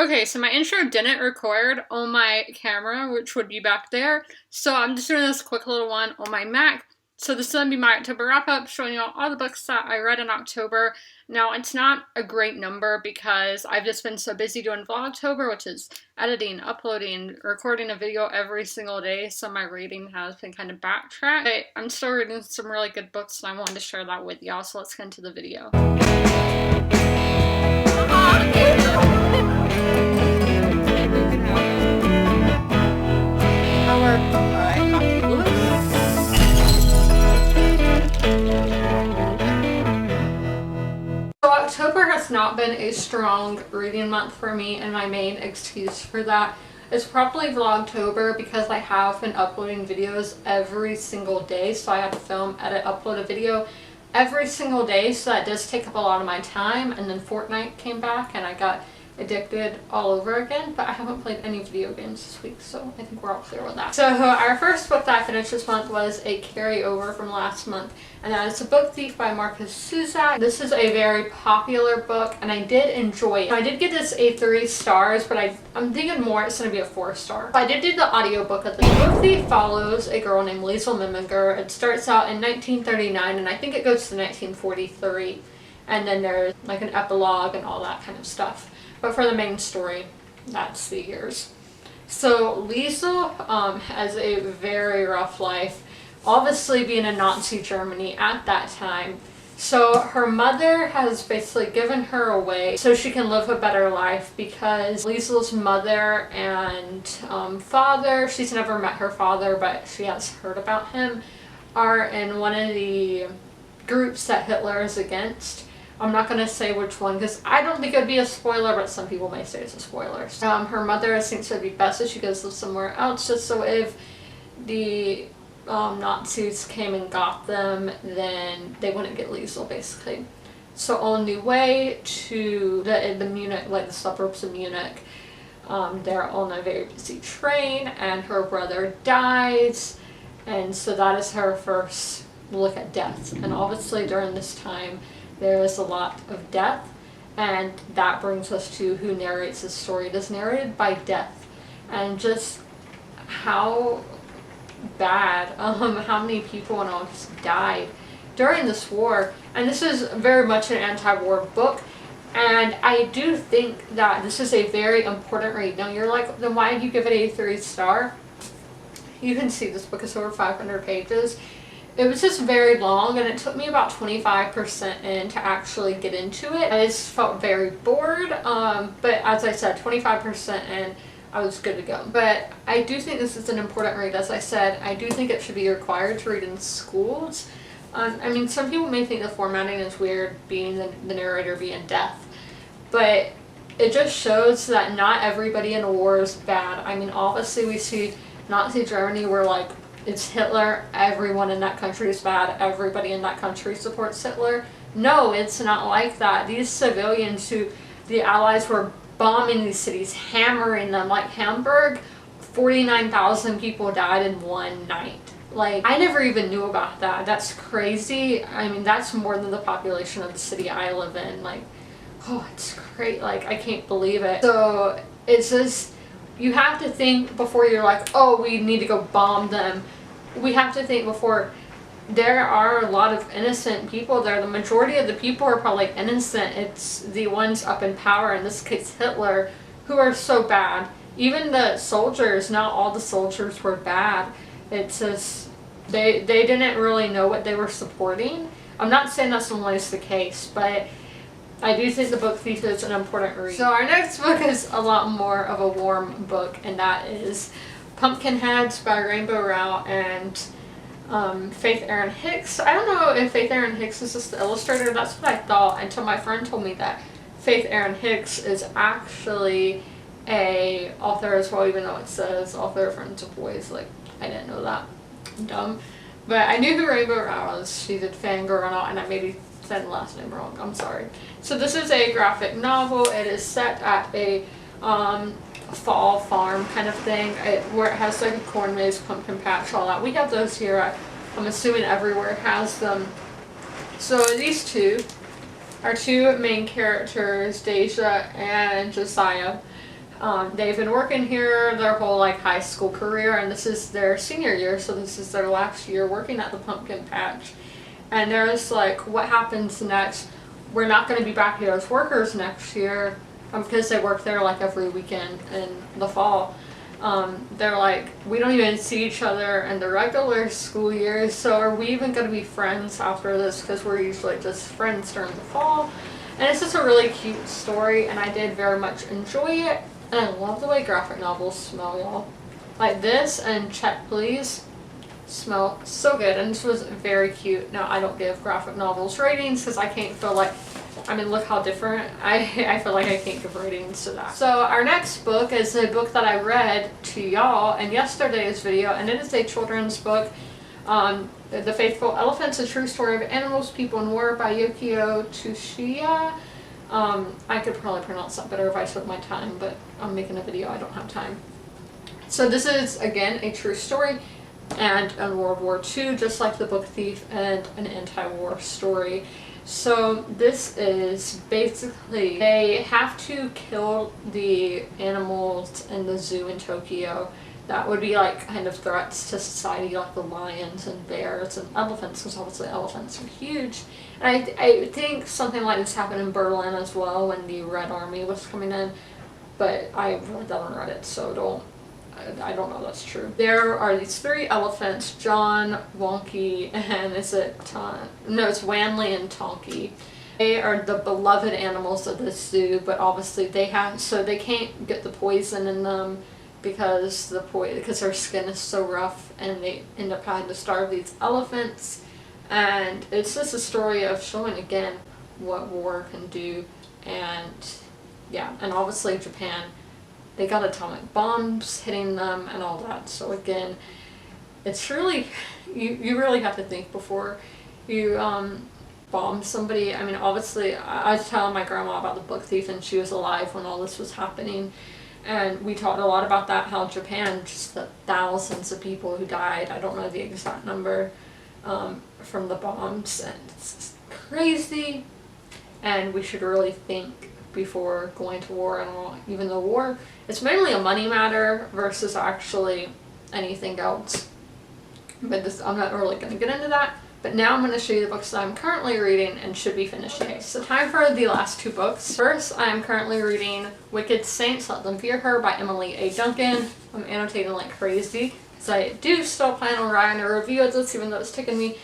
Okay, so my intro didn't record on my camera, which would be back there. So I'm just doing this quick little one on my Mac. So this is going to be my October wrap-up, showing you all the books that I read in October. Now, it's not a great number because I've just been so busy doing Vlogtober, which is editing, uploading, recording a video every single day, so my reading has been kind of backtracked. But I'm still reading some really good books, and I wanted to share that with y'all, so let's get into the video. October has not been a strong reading month for me, and my main excuse for that is probably Vlogtober because I have been uploading videos every single day. So I have to film, edit, upload a video every single day, so that does take up a lot of my time. And then Fortnite came back and I got addicted all over again, but I haven't played any video games this week, so I think we're all clear with that. So our first book that I finished this month was a carryover from last month, and that is The Book Thief by Marcus Zusak. This is a very popular book, and I did enjoy it. I did get this a 3 stars, but I'm thinking more it's going to be a 4-star. I did do the audiobook of this. The Book Thief follows a girl named Liesl Miminger. It starts out in 1939, and I think it goes to 1943, and then there's like an epilogue and all that kind of stuff. But for the main story, that's the years. So Liesl has a very rough life, obviously being in Nazi Germany at that time. So her mother has basically given her away so she can live a better life, because Liesl's mother and father, she's never met her father, but she has heard about him, are in one of the groups that Hitler is against. I'm not going to say which one because I don't think it would be a spoiler, but some people may say it's a spoiler. Her mother thinks it would be best if she goes live somewhere else, just so if the Nazis came and got them, then they wouldn't get Liesl, basically. So on the way to the Munich, like the suburbs of Munich, they're on a very busy train, and her brother dies, and so that is her first look at death. And obviously during this time, there is a lot of death, and that brings us to who narrates this story. It is narrated by Death, and just how bad, how many people and all just died during this war. And this is very much an anti-war book, and I do think that this is a very important read. Now you're like, then why did you give it a 3-star? You can see this book is over 500 pages. It was just very long, and it took me about 25% in to actually get into it. I just felt very bored, but as I said, 25% in, I was good to go. But I do think this is an important read. As I said, I do think it should be required to read in schools. I mean, some people may think the formatting is weird, being the narrator being Death, but it just shows that not everybody in a war is bad. I mean, obviously we see Nazi Germany where like, it's Hitler, everyone in that country is bad, everybody in that country supports Hitler. No, it's not like that. These civilians who the Allies were bombing these cities, hammering them, like Hamburg, 49,000 people died in one night. Like, I never even knew about that. That's crazy. I mean, that's more than the population of the city I live in. Like, oh, it's great. Like, I can't believe it. So, it's just, you have to think before you're like, oh, we need to go bomb them. We have to think before. There are a lot of innocent people there. The majority of the people are probably innocent. It's the ones up in power, in this case Hitler, who are so bad. Even the soldiers, not all the soldiers were bad. It's just, they didn't really know what they were supporting. I'm not saying that's always the case, but I do think The Book Thief is an important read. So our next book is a lot more of a warm book, and that is Pumpkinheads by Rainbow Rowell and Faith Erin Hicks. I don't know if Faith Erin Hicks is just the illustrator. That's what I thought until my friend told me that Faith Erin Hicks is actually a author as well, even though it says author of Friends of Boys. Like, I didn't know that. I'm dumb. But I knew who Rainbow Rowell is. She did Fangirl and all, and I maybe said the last name wrong. I'm sorry. So this is a graphic novel. It is set at a fall farm kind of thing, where it has like a corn maze, pumpkin patch, all that. We have those here. I'm assuming everywhere has them. So these two our two main characters, Deja and Josiah. They've been working here their whole like high school career, and this is their senior year, so this is their last year working at the pumpkin patch. And there's like, what happens next? We're not going to be back here as workers next year, because they work there like every weekend in the fall. They're like, we don't even see each other in the regular school year, so are we even going to be friends after this, because we're usually just friends during the fall. And it's just a really cute story, and I did very much enjoy it. And I love the way graphic novels smell, y'all. Like this and Check Please smell so good, and this was very cute. Now, I don't give graphic novels ratings because I can't feel like, I mean, look how different. I feel like I can't give ratings to that. So our next book is a book that I read to y'all in yesterday's video, and it is a children's book. The Faithful Elephants, A True Story of Animals, People, and War by Yukio Tsuchiya. I could probably pronounce that better if I took my time, but I'm making a video, I don't have time. So this is, again, a true story, and in World War II, just like The Book Thief, and an anti-war story. So this is basically, they have to kill the animals in the zoo in Tokyo that would be like kind of threats to society, like the lions and bears and elephants, because obviously elephants are huge. And I think something like this happened in Berlin as well when the Red Army was coming in, but I really don't read it, so I don't know if that's true. There are these 3 elephants, John, Wonky, and is it no, it's Wanley and Tonky. They are the beloved animals of the zoo, but obviously they can't get the poison in them because their skin is so rough, and they end up having to starve these elephants. And it's just a story of showing again what war can do. And yeah, and obviously Japan, they got atomic bombs hitting them and all that. So again, it's really, you really have to think before you bomb somebody. I mean, obviously I was telling my grandma about The Book Thief, and she was alive when all this was happening. And we talked a lot about that, how Japan, just the thousands of people who died, I don't know the exact number, from the bombs, and it's crazy. And we should really think before going to war, and even though war, it's mainly a money matter versus actually anything else. But I'm not really going to get into that. But now I'm going to show you the books that I'm currently reading and should be finishing. Okay, so time for the last 2 books. First, I am currently reading Wicked Saints, Let Them Fear Her by Emily A. Duncan. I'm annotating like crazy, because I do still plan on writing a review of this, even though it's taken me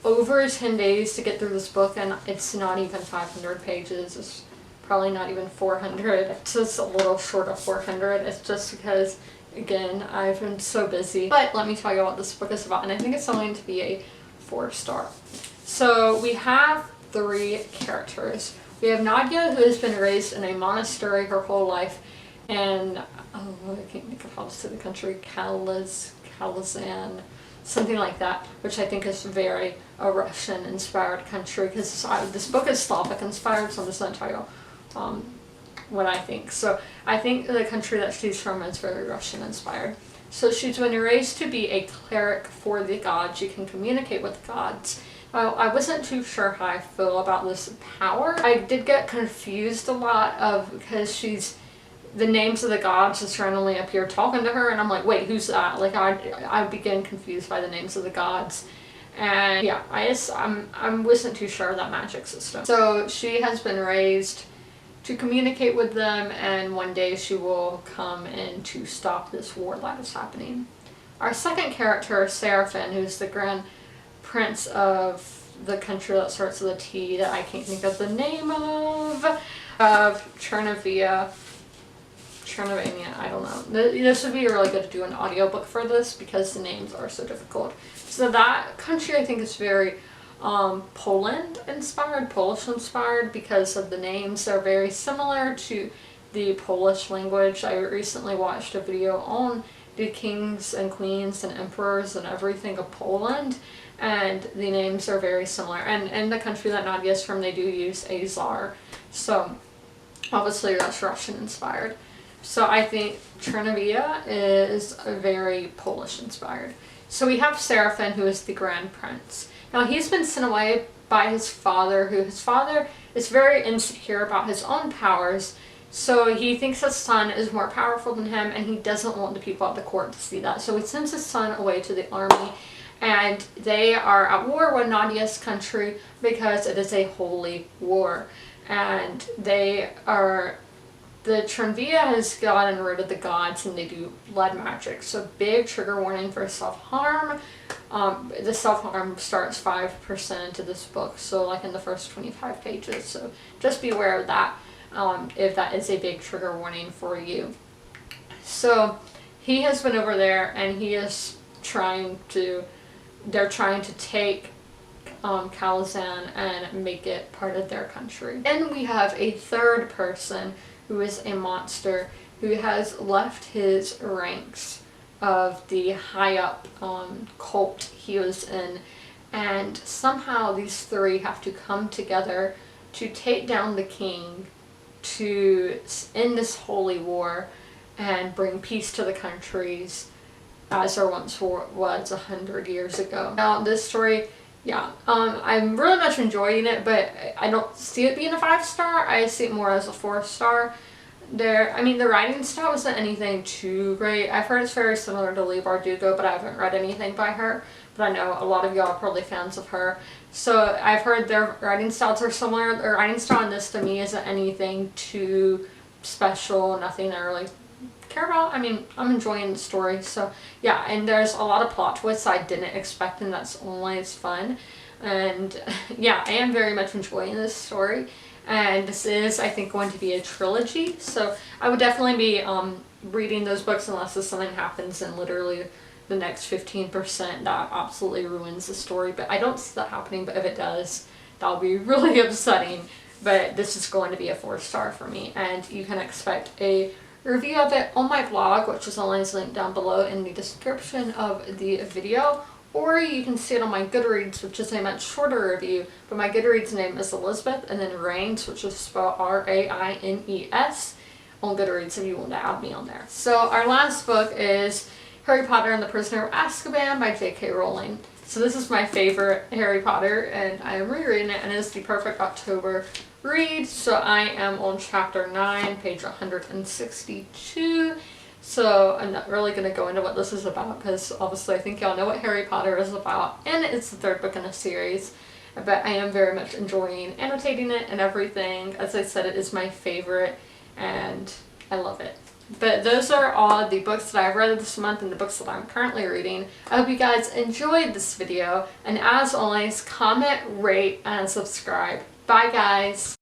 over 10 days to get through this book, and it's not even 500 pages. It's probably not even 400. It's just a little short of 400. It's just because, again, I've been so busy. But let me tell you what this book is about, and I think it's going to be a 4-star. So we have 3 characters. We have Nadia, who has been raised in a monastery her whole life, and I can't think of how to say the country, Kalazan, something like that, which I think is very a Russian-inspired country, because this book is Slavic-inspired, so I'm just going to tell you what I think. So I think the country that she's from is very Russian-inspired. So she's been raised to be a cleric for the gods. She can communicate with the gods. Well, I wasn't too sure how I feel about this power. I did get confused a lot because the names of the gods just randomly appear talking to her, and I'm like, wait, who's that? Like, I began confused by the names of the gods. And yeah, I wasn't too sure of that magic system. So she has been raised to communicate with them, and one day she will come in to stop this war that is happening. Our second character, Seraphin, who's the Grand Prince of the country that starts with a T that I can't think of the name of Chernivia, I don't know. This would be really good to do an audiobook for this, because the names are so difficult. So that country, I think, is very Polish inspired, because of the names. They're very similar to the Polish language. I recently watched a video on the kings and queens and emperors and everything of Poland, and the names are very similar. And in the country that Nadia's from, they do use a czar, so obviously that's Russian inspired. So I think Chernivia is very Polish inspired. So we have Seraphin, who is the Grand Prince. Now, he's been sent away by his father, who his father is very insecure about his own powers, So he thinks his son is more powerful than him, and he doesn't want the people at the court to see that. So he sends his son away to the army, and they are at war with Nadia's country because it is a holy war. And the Trinvia has gotten rid of the gods, and they do blood magic. So big trigger warning for self-harm. The self-harm starts 5% into this book, so like in the first 25 pages. So just be aware of that, if that is a big trigger warning for you. So he has been over there, and he is they're trying to take Kalazan and make it part of their country. Then we have a third person who is a monster who has left his ranks of the high up cult he was in, and somehow these three have to come together to take down the king, to end this holy war and bring peace to the countries as there once was 100 years ago. Now this story, yeah, I'm really much enjoying it, but I don't see it being a 5-star. I see it more as a 4-star. I mean, the writing style isn't anything too great. I've heard it's very similar to Leigh Bardugo, but I haven't read anything by her. But I know a lot of y'all are probably fans of her. So I've heard their writing styles are similar. The writing style in this to me isn't anything too special, nothing I really care about. I mean, I'm enjoying the story. So yeah, and there's a lot of plot twists I didn't expect, and that's always fun. And yeah, I am very much enjoying this story. And this is, I think, going to be a trilogy. So I would definitely be reading those books unless something happens in literally the next 15% that absolutely ruins the story. But I don't see that happening, but if it does, that'll be really upsetting. But this is going to be a 4-star for me, and you can expect a review of it on my blog, which is always linked down below in the description of the video, or you can see it on my Goodreads, which is a much shorter review, but my Goodreads name is Elizabeth, and then Raines, which is spelled R-A-I-N-E-S, on Goodreads if you want to add me on there. So our last book is Harry Potter and the Prisoner of Azkaban by J.K. Rowling. So this is my favorite Harry Potter, and I am rereading it, and it is the perfect October read. So I am on chapter 9, page 162. So I'm not really going to go into what this is about, because obviously I think y'all know what Harry Potter is about, and it's the third book in a series. But I am very much enjoying annotating it and everything. As I said, it is my favorite, and I love it. But those are all the books that I've read this month and the books that I'm currently reading. I hope you guys enjoyed this video, and as always, comment, rate, and subscribe. Bye guys!